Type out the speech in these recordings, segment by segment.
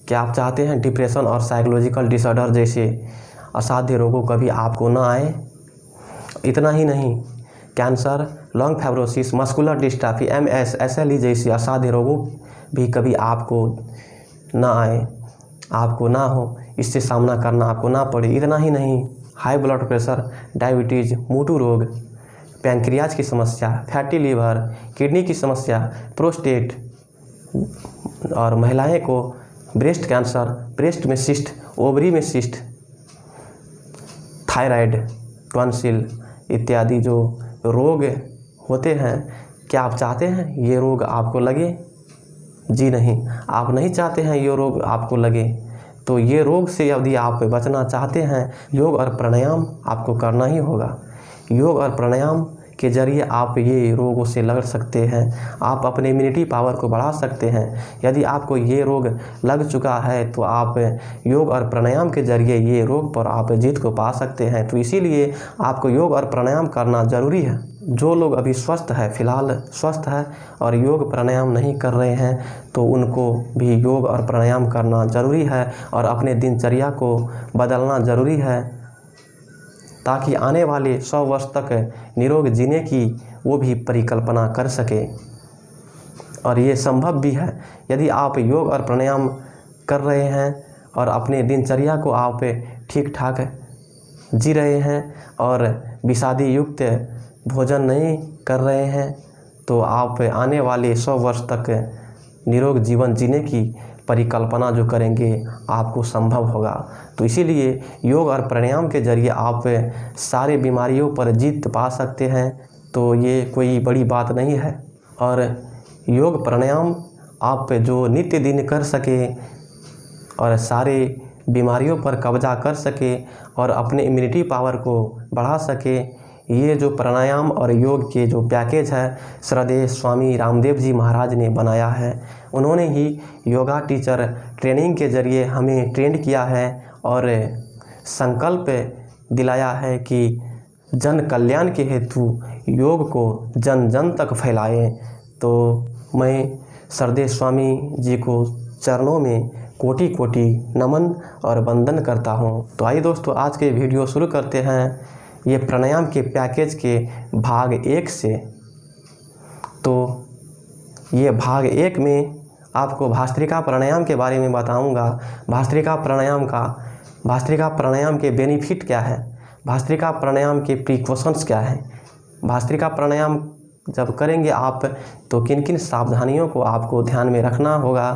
क्या आप चाहते हैं डिप्रेशन और साइकोलॉजिकल डिसऑर्डर जैसे असाध्य रोगों कभी आपको न आए? इतना ही नहीं, cancer, lung fibrosis, muscular dystrophy, MS, SLE जैसे असाध्य रोगों भी कभी आपको न आए, आपको ना हो, इससे सामना करना आपको ना पड़े। इतना ही नहीं, हाई ब्लड प्रेशर, डायबिटीज़, मोटू रोग, पैंक्रियाज की समस्या, फैटी लीवर, किडनी की समस्या, प्रोस्टेट और महिलाएं को ब्रेस्ट कैंसर, ब्रेस्ट में सिस्ट, ओवरी में सिस्ट, थायराइड, टॉन्सिल इत्यादि जो रोग होते हैं, क्या आप चाहते हैं ये रोग आपको लगे? जी नहीं, आप नहीं चाहते हैं ये रोग आपको लगे। तो ये रोग से यदि आप बचना चाहते हैं, योग और प्राणायाम आपको करना ही होगा। योग और प्राणायाम के जरिए आप ये रोगों से लड़ सकते हैं, आप अपने इम्यूनिटी पावर को बढ़ा सकते हैं। यदि आपको ये रोग लग चुका है तो आप योग और प्राणायाम के जरिए ये रोग पर आप जीत को पा सकते हैं। तो इसीलिए आपको योग और प्राणायाम करना ज़रूरी है। जो लोग अभी स्वस्थ है, फ़िलहाल स्वस्थ है और योग प्राणायाम नहीं कर रहे हैं, तो उनको भी योग और प्राणायाम करना ज़रूरी है और अपने दिनचर्या को बदलना ज़रूरी है, ताकि आने वाले 100 वर्ष तक निरोग जीने की वो भी परिकल्पना कर सके। और ये संभव भी है। यदि आप योग और प्राणायाम कर रहे हैं और अपने दिनचर्या को आप ठीक ठाक जी रहे हैं और विषादी युक्त भोजन नहीं कर रहे हैं, तो आप आने वाले 100 वर्ष तक निरोग जीवन जीने की परिकल्पना जो करेंगे आपको संभव होगा। तो इसीलिए योग और प्राणायाम के जरिए आप सारे बीमारियों पर जीत पा सकते हैं। तो ये कोई बड़ी बात नहीं है। और योग प्राणायाम आप जो नित्य दिन कर सके और सारे बीमारियों पर कब्जा कर सके और अपने इम्यूनिटी पावर को बढ़ा सके, ये जो प्राणायाम और योग के जो पैकेज है, श्रद्धेय स्वामी रामदेव जी महाराज ने बनाया है। उन्होंने ही योगा टीचर ट्रेनिंग के जरिए हमें ट्रेंड किया है और संकल्प दिलाया है कि जन कल्याण के हेतु योग को जन जन तक फैलाएं। तो मैं श्रद्धेय स्वामी जी को चरणों में कोटि कोटि नमन और वंदन करता हूँ। तो आइए दोस्तों, आज के वीडियो शुरू करते हैं ये प्राणायाम के पैकेज के भाग 1 से। तो ये भाग 1 में आपको भस्त्रिका प्राणायाम के बारे में बताऊंगा। भस्त्रिका प्राणायाम के बेनिफिट क्या है, भस्त्रिका प्राणायाम के प्रिकॉशंस क्या है, भस्त्रिका प्राणायाम जब करेंगे आप तो किन किन सावधानियों को आपको ध्यान में रखना होगा,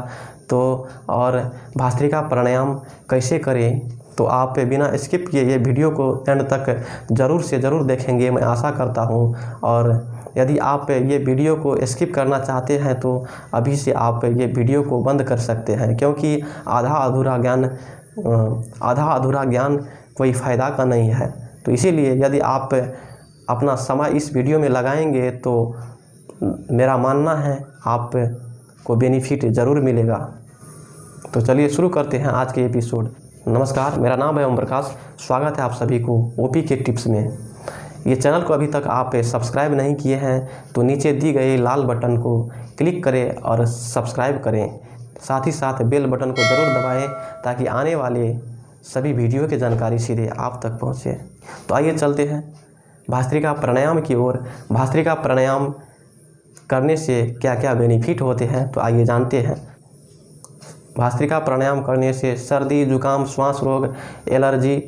तो और भस्त्रिका प्राणायाम कैसे करें, तो आप बिना स्किप किए ये वीडियो को एंड तक ज़रूर से ज़रूर देखेंगे, मैं आशा करता हूँ। और यदि आप ये वीडियो को स्किप करना चाहते हैं तो अभी से आप ये वीडियो को बंद कर सकते हैं, क्योंकि आधा अधूरा ज्ञान कोई फ़ायदा का नहीं है। तो इसीलिए यदि आप अपना समय इस वीडियो में लगाएंगे तो मेरा मानना है आपको बेनिफिट ज़रूर मिलेगा। तो चलिए शुरू करते हैं आज के एपिसोड। नमस्कार, मेरा नाम है ओम प्रकाश। स्वागत है आप सभी को OP के टिप्स में। ये चैनल को अभी तक आप सब्सक्राइब नहीं किए हैं तो नीचे दी गई लाल बटन को क्लिक करें और सब्सक्राइब करें। साथ ही साथ बेल बटन को ज़रूर दबाएं ताकि आने वाले सभी वीडियो की जानकारी सीधे आप तक पहुँचे। तो आइए चलते हैं भस्त्रिका प्राणायाम की ओर। भस्त्रिका प्राणायाम करने से क्या क्या बेनिफिट होते हैं, तो आइए जानते हैं। भस्त्रिका प्राणायाम करने से सर्दी, जुकाम, श्वास रोग, एलर्जी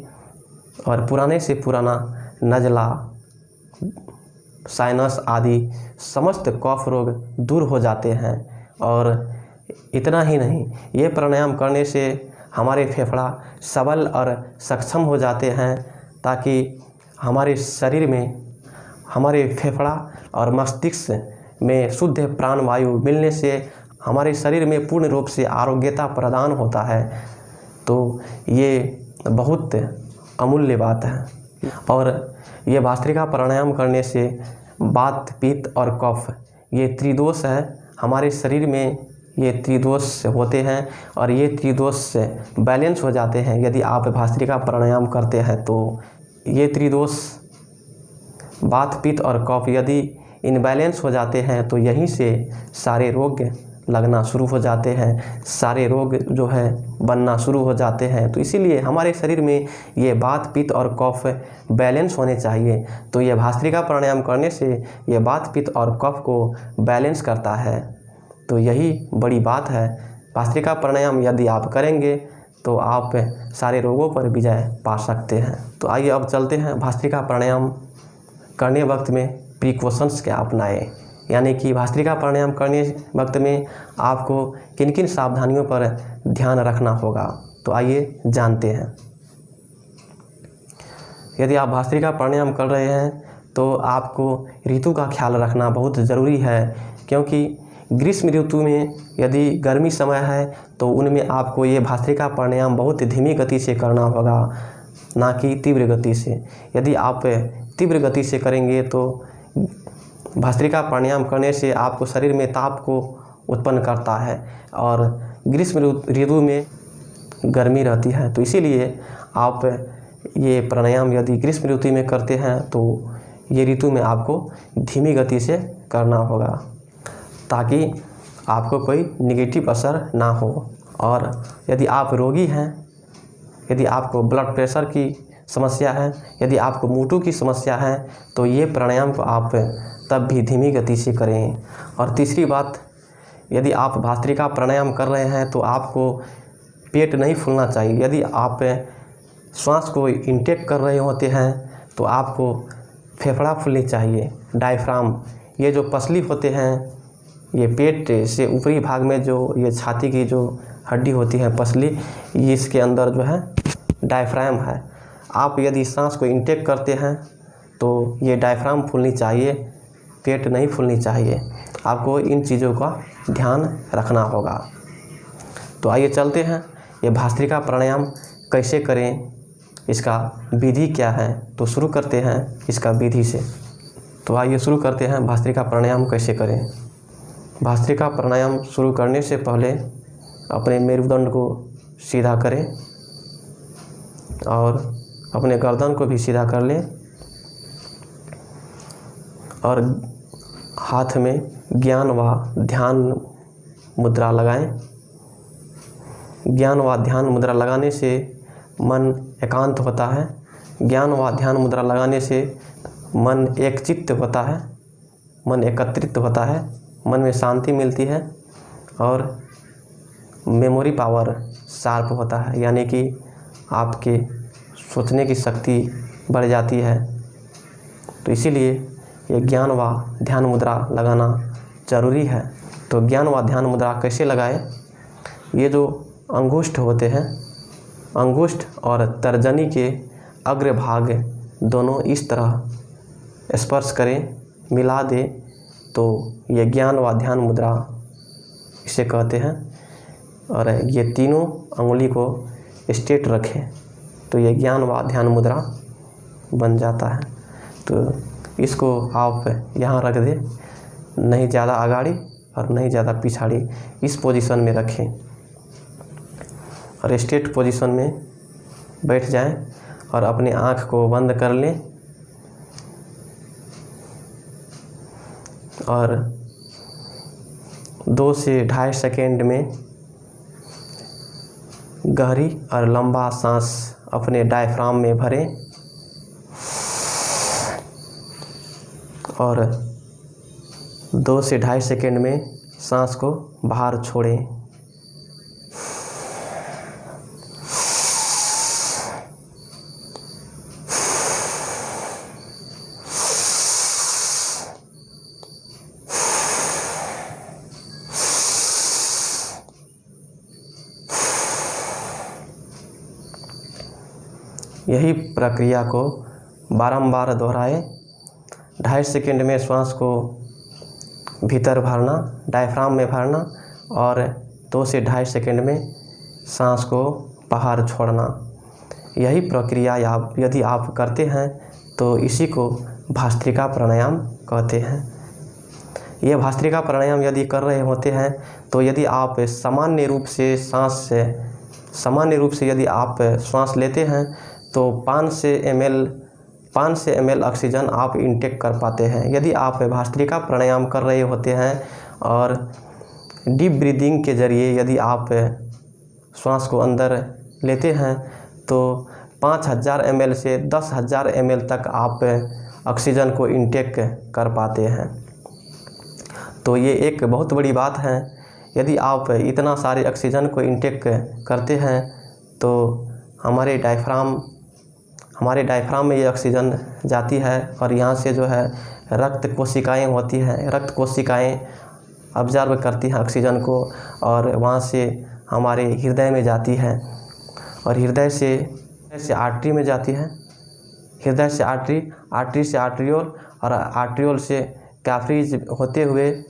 और पुराने से पुराना नज़ला, साइनस आदि समस्त कफ रोग दूर हो जाते हैं। और इतना ही नहीं, ये प्राणायाम करने से हमारे फेफड़ा सबल और सक्षम हो जाते हैं, ताकि हमारे शरीर में, हमारे फेफड़ा और मस्तिष्क में शुद्ध प्राणवायु मिलने से हमारे शरीर में पूर्ण रूप से आरोग्यता प्रदान होता है। तो ये बहुत अमूल्य बात है। और ये भस्त्रिका प्राणायाम करने से वात, पित्त और कफ, ये त्रिदोष है हमारे शरीर में, ये त्रिदोष होते हैं और ये त्रिदोष बैलेंस हो जाते हैं। यदि आप भस्त्रिका प्राणायाम करते हैं तो ये त्रिदोष वात, पित्त और कफ यदि इनबैलेंस हो जाते हैं तो यहीं से सारे रोग लगना शुरू हो जाते हैं, सारे रोग जो है बनना शुरू हो जाते हैं। तो इसीलिए हमारे शरीर में ये वात पित्त और कफ बैलेंस होने चाहिए। तो ये भस्त्रिका प्राणायाम करने से ये वात पित्त और कफ को बैलेंस करता है। तो यही बड़ी बात है। भस्त्रिका प्राणायाम यदि आप करेंगे तो आप सारे रोगों पर विजय पा सकते हैं। तो आइए अब चलते हैं भस्त्रिका प्राणायाम करने वक्त में प्रिकॉशंस क्या अपनाएं, यानी कि भस्त्रिका प्राणायाम करने वक्त में आपको किन किन सावधानियों पर ध्यान रखना होगा। तो आइए जानते हैं। यदि आप भस्त्रिका प्राणायाम कर रहे हैं तो आपको ऋतु का ख्याल रखना बहुत ज़रूरी है, क्योंकि ग्रीष्म ऋतु में यदि गर्मी समय है तो उनमें आपको ये भस्त्रिका प्राणायाम बहुत धीमी गति से करना होगा, ना कि तीव्र गति से। यदि आप तीव्र गति से करेंगे तो भस्त्रिका प्राणायाम करने से आपको शरीर में ताप को उत्पन्न करता है और ग्रीष्म ऋतु में गर्मी रहती है। तो इसीलिए आप ये प्राणायाम यदि ग्रीष्म ऋतु में करते हैं तो ये ऋतु में आपको धीमी गति से करना होगा, ताकि आपको कोई नेगेटिव असर ना हो। और यदि आप रोगी हैं, यदि आपको ब्लड प्रेशर की समस्या है, यदि आपको मोटू की समस्या है, तो ये प्राणायाम को आप तब भी धीमी गति से करें। और तीसरी बात, यदि आप भस्त्रिका प्राणायाम कर रहे हैं तो आपको पेट नहीं फूलना चाहिए। यदि आप श्वास को इंटेक कर रहे होते हैं तो आपको फेफड़ा फूलनी चाहिए, डायफ्राम। ये जो पसली होते हैं, ये पेट से ऊपरी भाग में जो ये छाती की जो हड्डी होती है पसली, ये इसके अंदर जो है डायफ्राम है। आप यदि सांस को इंटेक करते हैं तो ये डायफ्राम फूलनी चाहिए, पेट नहीं फूलनी चाहिए। आपको इन चीज़ों का ध्यान रखना होगा। तो आइए चलते हैं, ये भस्त्रिका प्राणायाम कैसे करें, इसका विधि क्या है। तो शुरू करते हैं इसका विधि से। तो आइए शुरू करते हैं भस्त्रिका प्राणायाम कैसे करें। भस्त्रिका प्राणायाम शुरू करने से पहले अपने मेरुदंड को सीधा करें और अपने गर्दन को भी सीधा कर लें और हाथ में ज्ञान व ध्यान मुद्रा लगाएं। ज्ञान व ध्यान मुद्रा लगाने से मन एकांत होता है। ज्ञान व ध्यान मुद्रा लगाने से मन एकचित्त होता है, मन एकत्रित होता है, मन में शांति मिलती है और मेमोरी पावर शार्प होता है, यानी कि आपके सोचने की शक्ति बढ़ जाती है। तो इसीलिए ये ज्ञान व ध्यान मुद्रा लगाना ज़रूरी है। तो ज्ञान व ध्यान मुद्रा कैसे लगाएं? ये जो अंगुष्ठ होते हैं, अंगुष्ठ और तर्जनी के अग्रभाग दोनों इस तरह स्पर्श करें, मिला दें, तो ये ज्ञान व ध्यान मुद्रा इसे कहते हैं। और ये तीनों अंगुली को स्ट्रेट रखें तो ये ज्ञान व ध्यान मुद्रा बन जाता है। तो इसको आप यहाँ रख दें, नहीं ज़्यादा आगाड़ी और नहीं ज़्यादा पिछाड़ी, इस पोजीशन में रखें और स्ट्रेट पोजीशन में बैठ जाएं और अपने आँख को बंद कर लें और 2 से 2.5 सेकेंड में गहरी और लंबा सांस अपने डायफ्राम में भरें और 2 से 2.5 सेकेंड में सांस को बाहर छोड़ें। यही प्रक्रिया को बारंबार दोहराएं। 2.5 सेकेंड में श्वास को भीतर भरना, डायफ्राम में भरना और 2 से 2.5 सेकेंड में सांस को बाहर छोड़ना। यही प्रक्रिया यदि आप करते हैं तो इसी को भस्त्रिका प्राणायाम कहते हैं। ये भस्त्रिका प्राणायाम यदि कर रहे होते हैं तो यदि आप सामान्य रूप से यदि आप श्वास लेते हैं तो 5 से ml ऑक्सीजन आप इंटेक कर पाते हैं। यदि आप भस्त्रिका प्राणायाम कर रहे होते हैं और डीप ब्रीदिंग के ज़रिए यदि आप श्वास को अंदर लेते हैं तो 5000 ml से 10,000 ml तक आप ऑक्सीजन को इनटेक कर पाते हैं। तो ये एक बहुत बड़ी बात है। यदि आप इतना सारे ऑक्सीजन को इनटेक करते हैं तो हमारे डायफ्राम में ये ऑक्सीजन जाती है और यहाँ से जो है रक्त कोशिकाएं होती हैं, रक्त कोशिकाएं ऑब्जर्व करती हैं ऑक्सीजन को और वहाँ से हमारे हृदय में जाती है और हृदय से आर्टरी में जाती है, हृदय से आर्टरी से आर्ट्रियोल और आर्ट्रियोल से कैफरीज होते हुए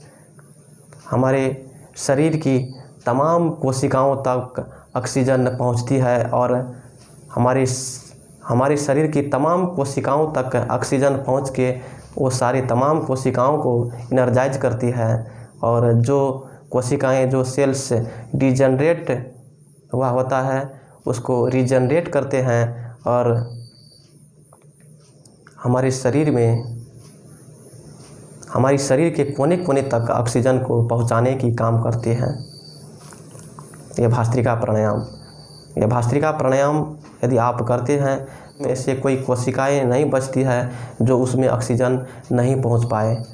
हमारे शरीर की तमाम कोशिकाओं तक ऑक्सीजन पहुंचती है और हमारे शरीर की तमाम कोशिकाओं तक ऑक्सीजन पहुंच के वो सारी तमाम कोशिकाओं को इनर्जाइज करती है और जो कोशिकाएं, जो सेल्स डिजनरेट हुआ होता है उसको रीजनरेट करते हैं और हमारे शरीर के कोने कोने तक ऑक्सीजन को पहुंचाने की काम करते हैं। यह भस्त्रिका प्राणायाम यदि आप करते हैं में से कोई कोशिकाएं नहीं बचती है जो उसमें ऑक्सीजन नहीं पहुंच पाए।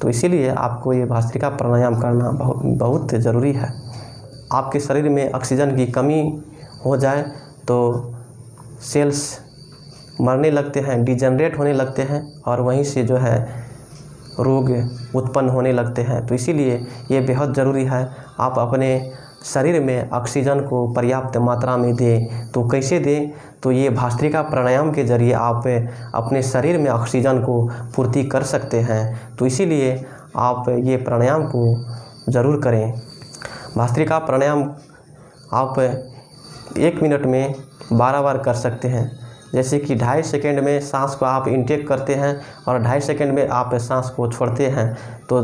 तो इसीलिए आपको ये भस्त्रिका प्राणायाम करना बहुत ज़रूरी है। आपके शरीर में ऑक्सीजन की कमी हो जाए तो सेल्स मरने लगते हैं, डिजनरेट होने लगते हैं और वहीं से जो है रोग उत्पन्न होने लगते हैं। तो इसीलिए ये बेहद ज़रूरी है आप अपने शरीर में ऑक्सीजन को पर्याप्त मात्रा में दें। तो कैसे दें? तो ये भस्त्रिका प्राणायाम के ज़रिए आप अपने शरीर में ऑक्सीजन को पूर्ति कर सकते हैं। तो इसीलिए आप ये प्राणायाम को ज़रूर करें। भस्त्रिका प्राणायाम आप 1 मिनट में 12 बार कर सकते हैं। जैसे कि 2.5 सेकेंड में सांस को आप इनटेक करते हैं और 2.5 सेकेंड में आप सांस को छोड़ते हैं तो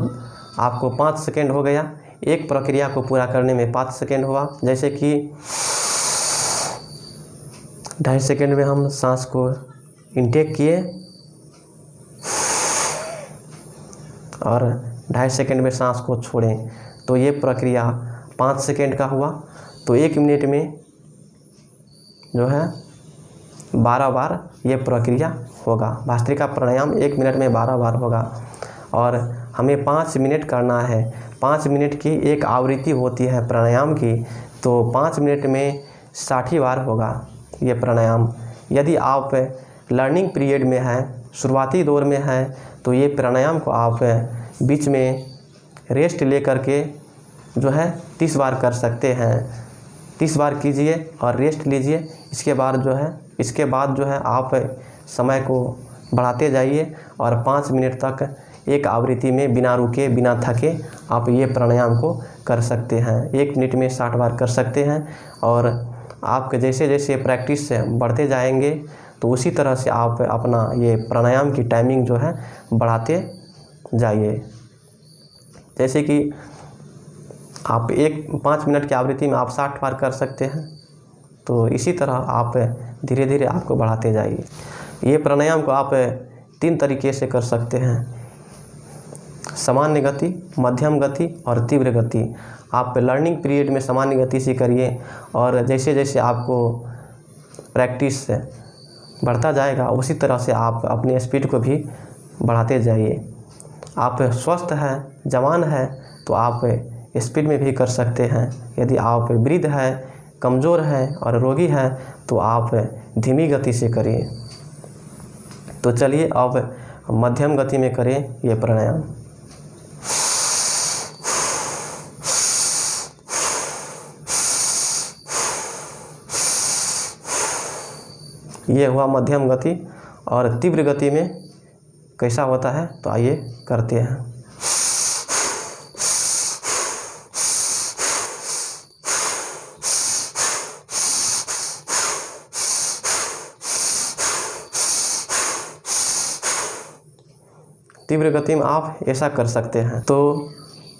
आपको 5 सेकेंड हो गया। एक प्रक्रिया को पूरा करने में 5 सेकेंड हुआ। जैसे कि 2.5 सेकेंड में हम सांस को इनटेक किए और 2.5 सेकेंड में सांस को छोड़ें तो ये प्रक्रिया 5 सेकेंड का हुआ। तो 1 मिनट में जो है 12 बार ये प्रक्रिया होगा। भस्त्रिका प्राणायाम 1 मिनट में 12 बार होगा और हमें 5 मिनट करना है। 5 मिनट की एक आवृत्ति होती है प्राणायाम की, तो 5 मिनट में 60 बार होगा ये प्राणायाम। यदि आप लर्निंग पीरियड में हैं, शुरुआती दौर में हैं, तो ये प्राणायाम को आप बीच में रेस्ट ले करके जो है 30 बार कर सकते हैं। 30 बार कीजिए और रेस्ट लीजिए। इसके बाद जो है आप समय को बढ़ाते जाइए और 5 मिनट तक एक आवृत्ति में बिना रुके बिना थके आप ये प्राणायाम को कर सकते हैं। 1 मिनट में 60 बार कर सकते हैं और आपके जैसे जैसे प्रैक्टिस बढ़ते जाएंगे तो उसी तरह से आप अपना ये प्राणायाम की टाइमिंग जो है बढ़ाते जाइए। जैसे कि आप 5 मिनट की आवृत्ति में आप 60 बार कर सकते हैं, तो इसी तरह आप धीरे धीरे आपको बढ़ाते जाइए। ये प्राणायाम को आप 3 तरीके से कर सकते हैं: सामान्य गति, मध्यम गति और तीव्र गति। आप लर्निंग पीरियड में सामान्य गति से करिए और जैसे जैसे आपको प्रैक्टिस बढ़ता जाएगा उसी तरह से आप अपनी स्पीड को भी बढ़ाते जाइए। आप स्वस्थ हैं, जवान हैं, तो आप स्पीड में भी कर सकते हैं। यदि आप वृद्ध हैं, कमज़ोर हैं और रोगी हैं तो आप धीमी गति से करिए। तो चलिए अब मध्यम गति में करें ये प्राणायाम। ये हुआ मध्यम गति। और तीव्र गति में कैसा होता है तो आइए करते हैं। तीव्र गति में आप ऐसा कर सकते हैं। तो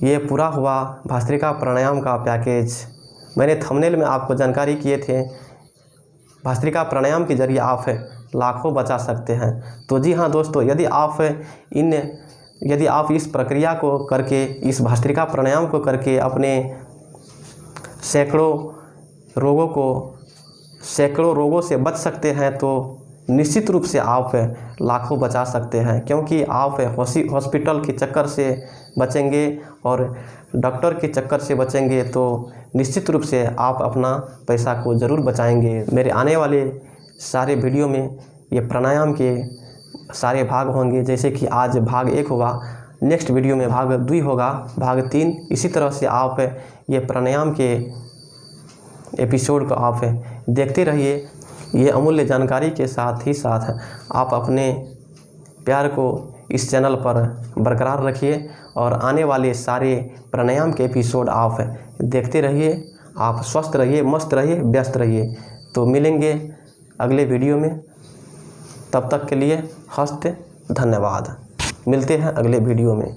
ये पूरा हुआ भस्त्रिका प्राणायाम का पैकेज। मैंने थंबनेल में आपको जानकारी किए थे भस्त्रिका प्राणायाम के जरिए आप लाखों बचा सकते हैं। तो जी हाँ दोस्तों, यदि आप इन यदि आप इस प्रक्रिया को करके, इस भस्त्रिका प्राणायाम को करके अपने सैकड़ों रोगों से बच सकते हैं, तो निश्चित रूप से आप लाखों बचा सकते हैं। क्योंकि आप हॉस्पिटल के चक्कर से बचेंगे और डॉक्टर के चक्कर से बचेंगे, तो निश्चित रूप से आप अपना पैसा को ज़रूर बचाएंगे। मेरे आने वाले सारे वीडियो में ये प्राणायाम के सारे भाग होंगे। जैसे कि आज भाग 1 होगा, नेक्स्ट वीडियो में भाग 2 होगा, भाग 3। इसी तरह से आप ये प्राणायाम के एपिसोड को आप देखते रहिए। ये अमूल्य जानकारी के साथ ही साथ आप अपने प्यार को इस चैनल पर बरकरार रखिए और आने वाले सारे प्राणायाम के एपिसोड आप देखते रहिए। आप स्वस्थ रहिए, मस्त रहिए, व्यस्त रहिए। तो मिलेंगे अगले वीडियो में, तब तक के लिए हस्त धन्यवाद। मिलते हैं अगले वीडियो में।